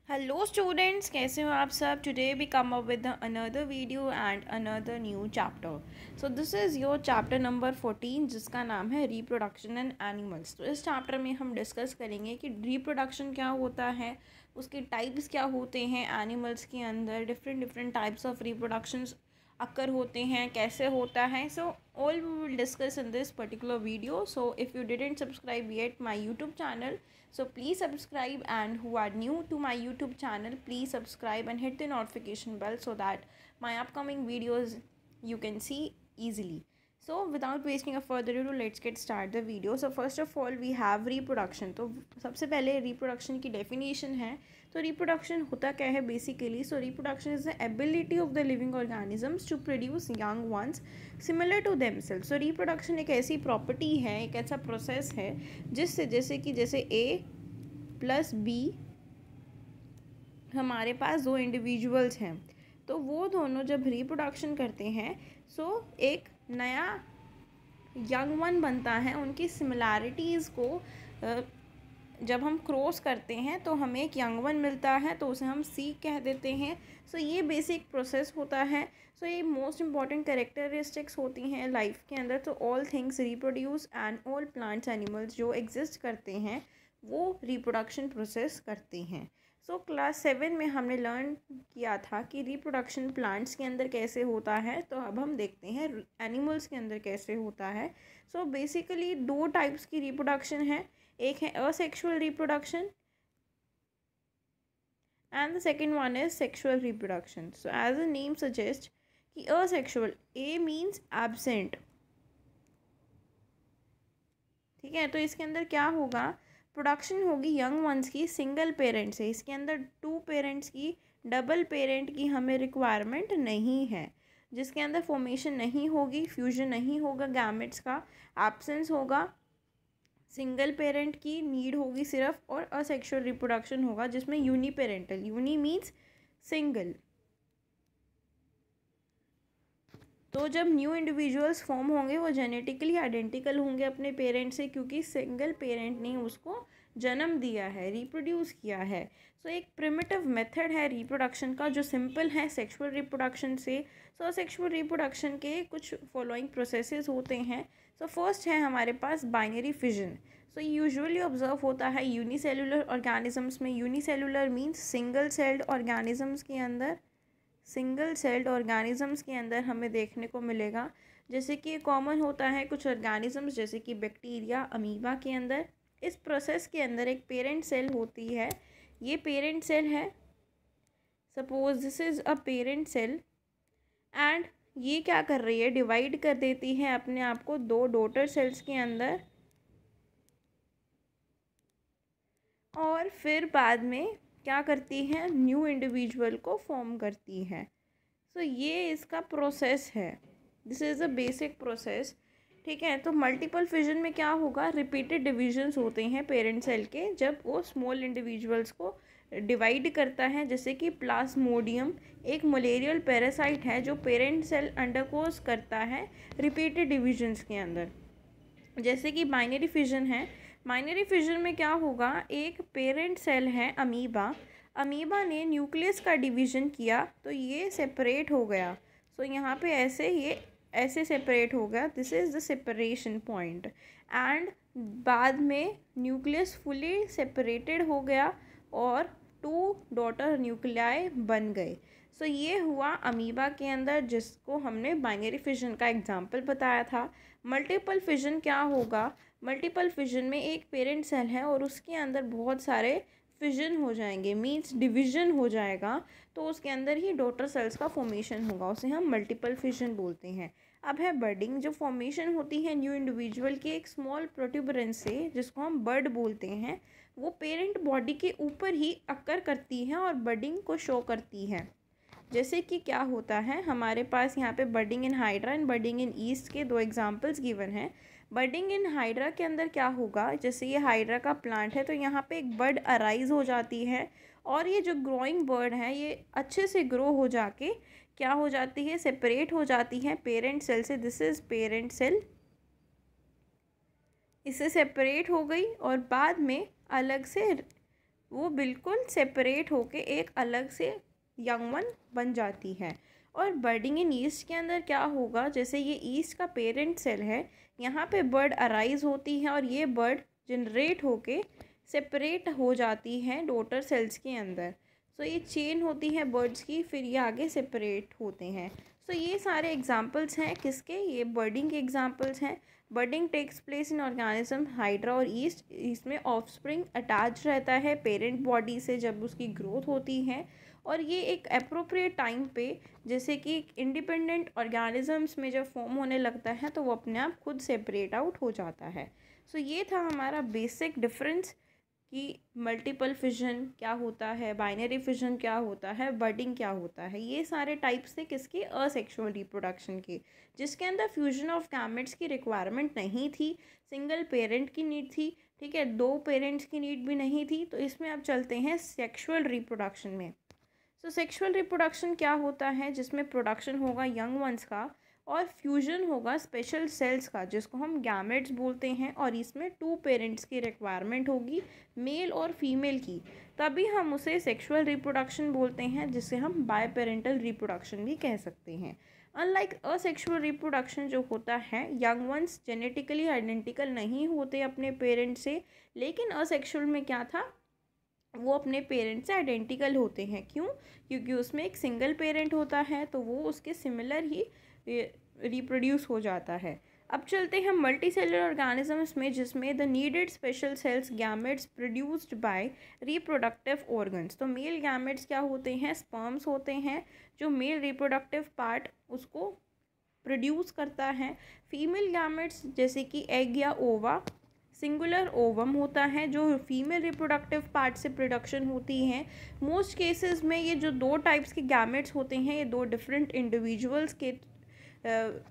Hello students, कैसे हो आप सब। Today we come up with another video and another new chapter. So this is your chapter number 14 जिसका नाम है रिप्रोडक्शन इन एनिमल्स। तो इस चैप्टर में हम डिस्कस करेंगे कि रिप्रोडक्शन क्या होता है, उसके टाइप्स क्या होते हैं एनिमल्स के अंदर, different different types of reproductions occur होते हैं, कैसे होता है। So all we will discuss in this particular video. So if you didn't subscribe yet my YouTube channel, so please subscribe, and who are new to my YouTube channel, please subscribe and hit the notification bell so that my upcoming videos you can see easily. So without wasting a further ado, let's get start the video. So first of all we have reproduction. तो सबसे पहले reproduction की definition है। तो reproduction होता क्या है basically? So reproduction is the ability of the living organisms to produce young ones similar to themselves. So reproduction एक ऐसी property है, एक ऐसा process है जिससे जैसे A प्लस B हमारे पास दो इंडिविजुअल्स हैं, तो वो दोनों जब रिप्रोडक्शन करते हैं सो एक नया यंग वन बनता है। उनकी सिमिलैरिटीज़ को जब हम क्रॉस करते हैं तो हमें एक यंग वन मिलता है, तो उसे हम सीक कह देते हैं। सो ये बेसिक प्रोसेस होता है। सो ये मोस्ट इंपॉर्टेंट कैरेक्टरिस्टिक्स होती हैं लाइफ के अंदर। तो all things reproduce and all plants animals जो एग्जिस्ट करते हैं वो रिप्रोडक्शन प्रोसेस करते हैं। सो क्लास 7 में हमने लर्न किया था कि रिप्रोडक्शन प्लांट्स के अंदर कैसे होता है, तो अब हम देखते हैं एनिमल्स के अंदर कैसे होता है। सो बेसिकली दो टाइप्स की रिप्रोडक्शन है, एक है asexual reproduction and the second one is sexual reproduction. So as a name suggest कि असेक्सुअल, ए मीन्स एब्सेंट, ठीक है। तो इसके अंदर क्या होगा, प्रोडक्शन होगी यंग वंस की सिंगल पेरेंट से। इसके अंदर टू पेरेंट्स की, डबल पेरेंट की हमें रिक्वायरमेंट नहीं है, जिसके अंदर फॉर्मेशन नहीं होगी, फ्यूजन नहीं होगा, गैमेट्स का एब्सेंस होगा, सिंगल पेरेंट की नीड होगी सिर्फ, और असेक्सुअल रिप्रोडक्शन होगा जिसमें यूनिपेरेंटल, यूनि मीन्स सिंगल। तो जब न्यू इंडिविजुअल्स फॉर्म होंगे वो जेनेटिकली आइडेंटिकल होंगे अपने पेरेंट से, क्योंकि सिंगल पेरेंट ने उसको जन्म दिया है, रिप्रोड्यूस किया है। सो एक प्रिमिटिव मेथड है रिप्रोडक्शन का जो सिंपल है सेक्सुअल रिप्रोडक्शन से। सो सेक्सुअल रिप्रोडक्शन के कुछ फॉलोइंग प्रोसेसेस होते हैं। सो फर्स्ट है हमारे पास binary fission. So usually observe होता है यूनिसेलुलर ऑर्गेनिजम्स में। Unicellular means single celled organisms के अंदर, सिंगल सेल्ड ऑर्गेनिजम्स के अंदर हमें देखने को मिलेगा। जैसे कि कॉमन होता है कुछ ऑर्गेनिजम्स जैसे कि बैक्टीरिया, अमीबा के अंदर। इस प्रोसेस के अंदर एक पेरेंट सेल होती है, ये पेरेंट सेल है, suppose this is a parent cell, and ये क्या कर रही है, डिवाइड कर देती है अपने आप को दो डॉटर सेल्स के अंदर, और फिर बाद में क्या करती है, न्यू इंडिविजुअल को फॉर्म करती है। सो ये इसका प्रोसेस है, this is a basic process, ठीक है। तो मल्टीपल फिजन में क्या होगा, रिपीटेड डिविजन्स होते हैं पेरेंट सेल के जब वो स्मॉल इंडिविजुअल्स को डिवाइड करता है। जैसे कि प्लाज्मोडियम एक मलेरियल पैरासाइट है जो पेरेंट सेल अंडरगोज करता है रिपीटेड डिविजन्स के अंदर। जैसे कि बाइनरी फिजन है, बाइनरी फिजन में क्या होगा, एक पेरेंट सेल है अमीबा, अमीबा ने न्यूक्लियस का डिवीज़न किया तो ये सेपरेट हो गया। सो यहाँ पे ऐसे ये ऐसे सेपरेट हो गया, this is the separation point. And बाद में न्यूक्लियस फुली सेपरेटेड हो गया और टू डॉटर न्यूक्लियाई बन गए। सो ये हुआ अमीबा के अंदर, जिसको हमने बाइनरी फिजन का एग्जाम्पल बताया था। मल्टीपल फिजन क्या होगा, मल्टीपल फिजन में एक पेरेंट सेल है और उसके अंदर बहुत सारे फिजन हो जाएंगे, मीन्स डिवीजन हो जाएगा, तो उसके अंदर ही डॉटर सेल्स का फॉर्मेशन होगा, उसे हम मल्टीपल फिजन बोलते हैं। अब है बर्डिंग, जो फॉर्मेशन होती है न्यू इंडिविजुअल के एक स्मॉल प्रोट्यूबरेंस से, जिसको हम बर्ड बोलते हैं, वो पेरेंट बॉडी के ऊपर ही अक्कर करती है और बर्डिंग को शो करती है। जैसे कि क्या होता है, हमारे पास यहाँ पे budding in Hydra and budding in yeast के दो एग्जांपल्स गिवन हैं। बर्डिंग इन हाइड्रा के अंदर क्या होगा, जैसे ये हाइड्रा का प्लांट है तो यहाँ पे एक बर्ड अराइज हो जाती है, और ये जो ग्रोइंग बर्ड है ये अच्छे से ग्रो हो जाके क्या हो जाती है, सेपरेट हो जाती है पेरेंट सेल से। दिस इज़ पेरेंट सेल, इससे सेपरेट हो गई और बाद में अलग से वो बिल्कुल सेपरेट होके एक अलग से यंग वन बन जाती है। और बर्डिंग इन ईस्ट के अंदर क्या होगा, जैसे ये ईस्ट का पेरेंट सेल है, यहाँ पे बर्ड अराइज होती है और ये बर्ड जनरेट होके सेपरेट हो जाती है डॉटर सेल्स के अंदर। सो ये चेन होती है बर्ड्स की, फिर ये आगे सेपरेट होते हैं। सो ये सारे एग्जांपल्स हैं किसके, ये बर्डिंग के एग्जांपल्स हैं। Budding takes place in organism Hydra और ईस्ट, इसमें ऑफस्प्रिंग अटैच रहता है पेरेंट बॉडी से जब उसकी ग्रोथ होती है, और ये एक अप्रोप्रिएट टाइम पे, जैसे कि इंडिपेंडेंट ऑर्गेनिजम्स में जब फॉर्म होने लगता है तो वो अपने आप खुद सेपरेट आउट हो जाता है। सो ये था हमारा बेसिक डिफरेंस कि मल्टीपल फिजन क्या होता है, बाइनरी फिजन क्या होता है, बर्डिंग क्या होता है। ये सारे टाइप्स थे किसके, असेक्सुअल रिप्रोडक्शन के, जिसके अंदर फ्यूजन ऑफ गैमेट्स की रिक्वायरमेंट नहीं थी, सिंगल पेरेंट की नीड थी, ठीक है, दो पेरेंट्स की नीड भी नहीं थी। तो इसमें अब चलते हैं सेक्सुअल रिप्रोडक्शन में। सो सेक्सुअल रिप्रोडक्शन क्या होता है, जिसमें प्रोडक्शन होगा यंग वंस का और फ्यूजन होगा स्पेशल सेल्स का, जिसको हम गैमेट्स बोलते हैं, और इसमें टू पेरेंट्स की रिक्वायरमेंट होगी, मेल और फीमेल की, तभी हम उसे सेक्सुअल रिप्रोडक्शन बोलते हैं, जिसे हम बाय पेरेंटल रिप्रोडक्शन भी कह सकते हैं। अनलाइक असेक्सुअल रिप्रोडक्शन जो होता है, यंग वंस जेनेटिकली आइडेंटिकल नहीं होते अपने पेरेंट्स से, लेकिन असेक्सुअल में क्या था, वो अपने पेरेंट्स से आइडेंटिकल होते हैं। क्यों, क्योंकि उसमें एक सिंगल पेरेंट होता है, तो वो उसके सिमिलर ही रिप्रोड्यूस हो जाता है। अब चलते हैं मल्टी सेलुलर ऑर्गेनिजम्स में, जिसमें the needed special cells gametes produced by reproductive organs. तो मेल गैमेट्स क्या होते हैं, स्पर्म्स होते हैं, जो मेल रिप्रोडक्टिव पार्ट उसको प्रोड्यूस करता है। फीमेल गैमेट्स जैसे कि एग या ओवा, सिंगुलर ओवम होता है, जो फीमेल रिप्रोडक्टिव पार्ट से प्रोडक्शन होती है। मोस्ट केसेस में ये जो दो टाइप्स के गैमेट्स होते हैं, ये दो डिफरेंट इंडिविजुअल्स के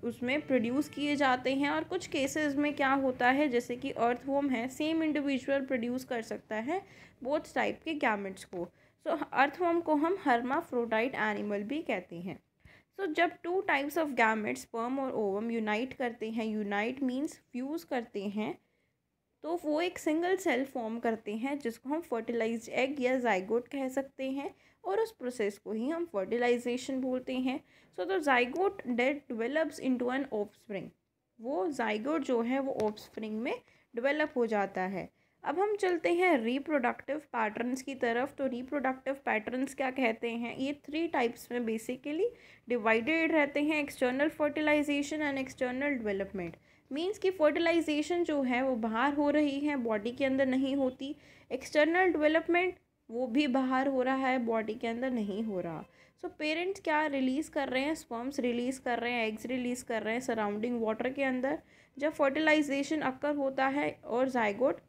उसमें प्रोड्यूस किए जाते हैं। और कुछ केसेस में क्या होता है, जैसे कि अर्थवॉर्म है, सेम इंडिविजुअल प्रोड्यूस कर सकता है बोथ टाइप के गैमेट्स को। सो अर्थवॉर्म को हम हर्माफ्रोडाइट एनिमल भी कहते हैं। सो जब two types of gametes sperm और ओवम यूनाइट करते हैं, यूनाइट मीन्स फ्यूज़ करते हैं, तो वो एक सिंगल सेल फॉर्म करते हैं, जिसको हम फर्टिलाइज्ड एग या जाइगोट कह सकते हैं, और उस प्रोसेस को ही हम फर्टिलाइजेशन बोलते हैं। So the zygote that develops into an offspring, वो जाइगोट जो है वो ऑफस्प्रिंग में डेवलप हो जाता है। अब हम चलते हैं रिप्रोडक्टिव पैटर्न्स की तरफ। तो रिप्रोडक्टिव पैटर्न्स क्या कहते हैं, ये थ्री टाइप्स में बेसिकली डिवाइडेड रहते हैं, external fertilization and external development. Means कि फर्टिलाइजेशन जो है वो बाहर हो रही है, बॉडी के अंदर नहीं होती। एक्सटर्नल डेवलपमेंट वो भी बाहर हो रहा है, बॉडी के अंदर नहीं हो रहा। सो पेरेंट्स क्या रिलीज़ कर रहे हैं, स्पर्म्स रिलीज़ कर रहे हैं, एग्स रिलीज़ कर रहे हैं सराउंडिंग वाटर के अंदर। जब फर्टिलाइजेशन अक्कर होता है और जाइगोट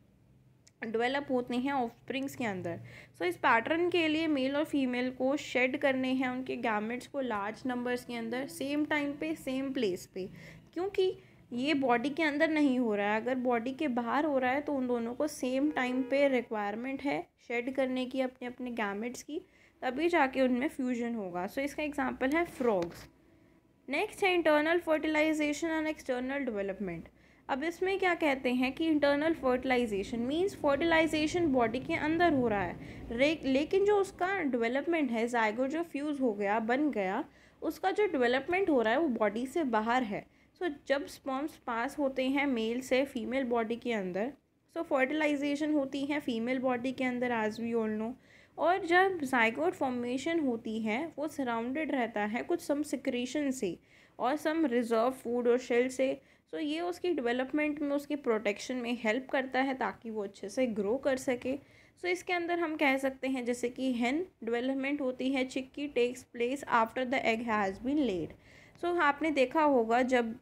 डेवलप होते हैं ऑफस्प्रिंग्स के अंदर। सो इस पैटर्न के लिए मेल और फीमेल को शेड करने हैं उनके गैमेट्स को लार्ज नंबर्स के अंदर, सेम टाइम पे, सेम प्लेस पे, क्योंकि ये बॉडी के अंदर नहीं हो रहा है। अगर बॉडी के बाहर हो रहा है तो उन दोनों को सेम टाइम पे रिक्वायरमेंट है शेड करने की अपने अपने गैमेट्स की, तभी जाके उनमें फ्यूजन होगा। सो इसका एग्जांपल है फ्रॉग्स। नेक्स्ट है internal fertilization and external development. अब इसमें क्या कहते हैं कि internal fertilization means fertilization body के अंदर हो रहा है, लेकिन जो उसका डेवलपमेंट है, जाइगोट जो फ्यूज़ हो गया, बन गया, उसका जो डेवलपमेंट हो रहा है वो बॉडी से बाहर है। सो जब स्पर्म्स पास होते हैं मेल से फीमेल बॉडी के अंदर, सो फर्टिलाइजेशन होती है फीमेल बॉडी के अंदर, एज वी ऑल नो। और जब जाइगोट फॉर्मेशन होती है वो सराउंडेड रहता है कुछ सम सिक्रीशन से और सम रिजर्व फूड और शेल से। सो ये उसकी डेवलपमेंट में, उसकी प्रोटेक्शन में हेल्प करता है ताकि वो अच्छे से ग्रो कर सके। सो इसके अंदर हम कह सकते हैं जैसे कि हेन डेवलपमेंट होती है, chick takes place after the egg has been laid. So आपने देखा होगा जब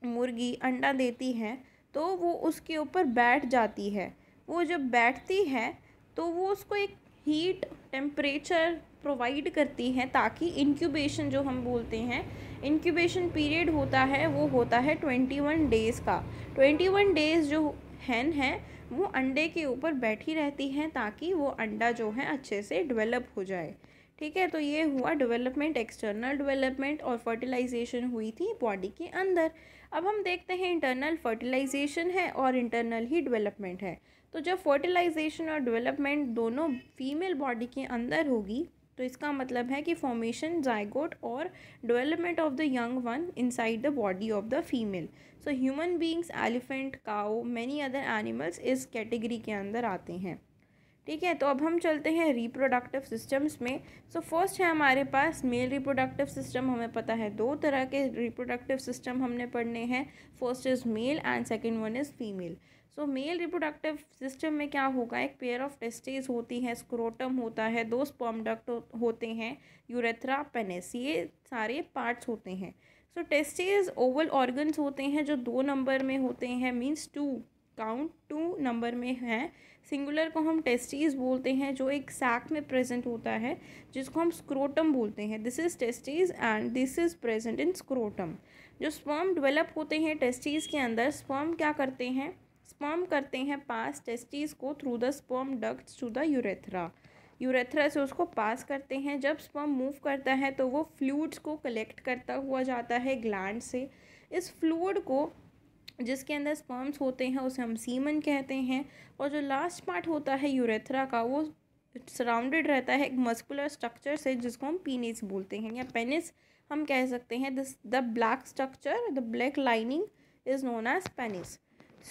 मुर्गी अंडा देती है तो वो उसके ऊपर बैठ जाती है। वो जब बैठती है तो वो उसको एक हीट टेम्परेचर प्रोवाइड करती है, ताकि इंक्यूबेशन जो हम बोलते हैं, इंक्यूबेशन पीरियड होता है वो होता है 21 डेज़ का। 21 डेज़ जो हैन है वो अंडे के ऊपर बैठी रहती हैं ताकि वो अंडा जो है अच्छे से डेवलप हो जाए। ठीक है, तो ये हुआ डेवलपमेंट, एक्सटर्नल डेवलपमेंट, और फर्टिलाइजेशन हुई थी बॉडी के अंदर। अब हम देखते हैं इंटरनल फर्टिलाइजेशन है और इंटरनल ही डेवलपमेंट है। तो जब फर्टिलाइजेशन और डेवलपमेंट दोनों फीमेल बॉडी के अंदर होगी तो इसका मतलब है कि फॉर्मेशन जाइगोट और development of the young one inside the body of the female. So human beings, elephant, cow, many other animals इस कैटेगरी के अंदर आते हैं। ठीक है, तो अब हम चलते हैं रिप्रोडक्टिव सिस्टम्स में। सो फर्स्ट है हमारे पास मेल रिप्रोडक्टिव सिस्टम। हमें पता है दो तरह के रिप्रोडक्टिव सिस्टम हमने पढ़ने हैं। First is male and second one is female. So male reproductive system में क्या होगा, एक पेयर ऑफ टेस्टिस होती है, स्क्रोटम होता है, दो स्पर्म डक्ट होते हैं, यूरेथ्रा, पेनिस, ये सारे पार्ट्स होते हैं। सो टेस्टिस ओवल ऑर्गन्स होते हैं जो 2 नंबर में होते हैं, मीन्स 2 काउंट 2 नंबर में है। सिंगुलर को हम टेस्टिस बोलते हैं जो एक सैक में प्रेजेंट होता है जिसको हम स्क्रोटम बोलते हैं। This is testis and this is present in scrotum. जो स्पर्म डेवलप होते हैं टेस्टिस के अंदर, स्पर्म क्या करते हैं, स्पर्म करते हैं पास टेस्टिस को through the sperm ducts to the urethra. Urethra से उसको पास करते हैं। जब स्पर्म मूव करता है तो वो फ्लूइड्स को कलेक्ट करता हुआ जाता है ग्लैंड से। इस फ्लूइड को जिसके अंदर स्पर्म्स होते हैं उसे हम सीमन कहते हैं। और जो लास्ट पार्ट होता है यूरेथ्रा का, वो सराउंडेड रहता है एक मस्कुलर स्ट्रक्चर से जिसको हम पीनिस बोलते हैं या पेनिस हम कह सकते हैं। This the black structure, the black lining is known as penis.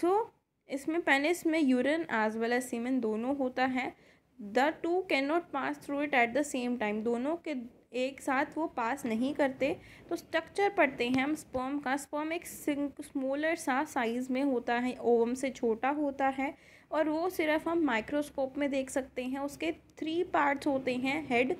So इसमें पेनिस में urine as well as semen दोनों होता है। The two can not pass through it at the same time, दोनों के एक साथ वो पास नहीं करते। तो स्ट्रक्चर पढ़ते हैं हम स्पर्म का। स्पर्म एक स्मॉलर सा साइज़ में होता है, ओवम से छोटा होता है और वो सिर्फ हम माइक्रोस्कोप में देख सकते हैं। उसके 3 पार्ट्स होते हैं, head,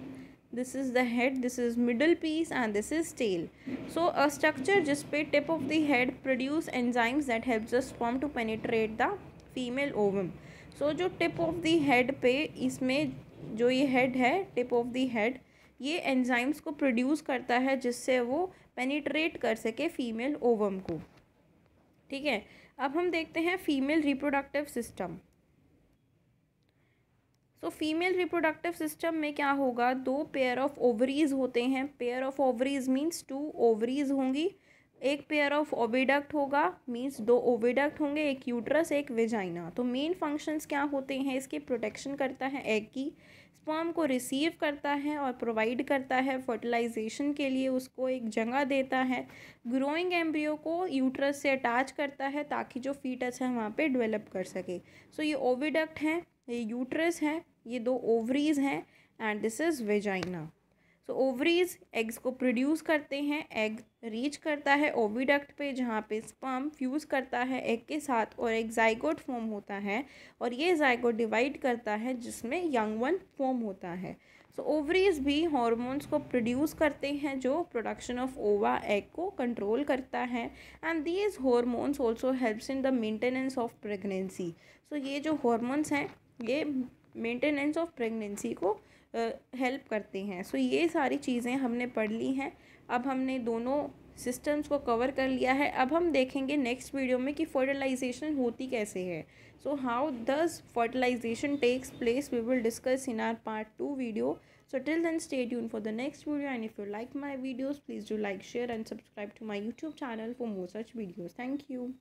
this is the head, this is middle piece and this is tail. So a structure जिस पे tip of the head produce enzymes that helps the sperm to penetrate the female ovum. So जो tip of the head पे, इसमें जो ये head है, tip of the head, ये enzymes को प्रोड्यूस करता है जिससे वो पेनिट्रेट कर सके फीमेल ओवम को। ठीक है, अब हम देखते हैं female reproductive system. So female reproductive system में क्या होगा, 2 पेयर ऑफ ओवरीज होते हैं। Pair of ovaries means 2 ovaries होंगी। एक पेयर ऑफ ओविडक्ट होगा, मीन्स 2 ओविडक्ट होंगे, एक यूट्रस एक वेजाइना। तो मेन फंक्शंस क्या होते हैं इसके, प्रोटेक्शन करता है एग की, स्पर्म को रिसीव करता है और प्रोवाइड करता है फर्टिलाइजेशन के लिए, उसको एक जगह देता है, ग्रोइंग एम्ब्रियो को यूट्रस से अटैच करता है ताकि जो फीटस है वहाँ पे डेवलप कर सके। सो ये ओविडक्ट है, ये यूट्रस है, ये 2 ओवरीज हैं and this is vagina. So ovaries eggs को प्रोड्यूस करते हैं, एग रीच करता है ओविडक्ट पे जहाँ पे स्पर्म फ्यूज़ करता है एग के साथ और एक जाइगोट फॉर्म होता है और ये जाइगोट डिवाइड करता है जिसमें यंग वन फॉर्म होता है। सो ओवरीज भी हॉर्मोन्स को प्रोड्यूस करते हैं जो प्रोडक्शन ऑफ ओवा एग को कंट्रोल करता है and these hormones also helps in the maintenance of pregnancy. So ये जो हॉर्मोन्स हैं ये मेंटेनेंस ऑफ प्रेगनेंसी को हेल्प करते हैं। सो ये सारी चीज़ें हमने पढ़ ली हैं। अब हमने दोनों सिस्टम्स को कवर कर लिया है। अब हम देखेंगे नेक्स्ट वीडियो में कि फर्टिलाइजेशन होती कैसे है। So how does fertilization takes place, we will discuss in our part 2 video. So till then stay tuned for the next video, and if you like my videos please do like, share and subscribe to my YouTube channel for more such videos. Thank you.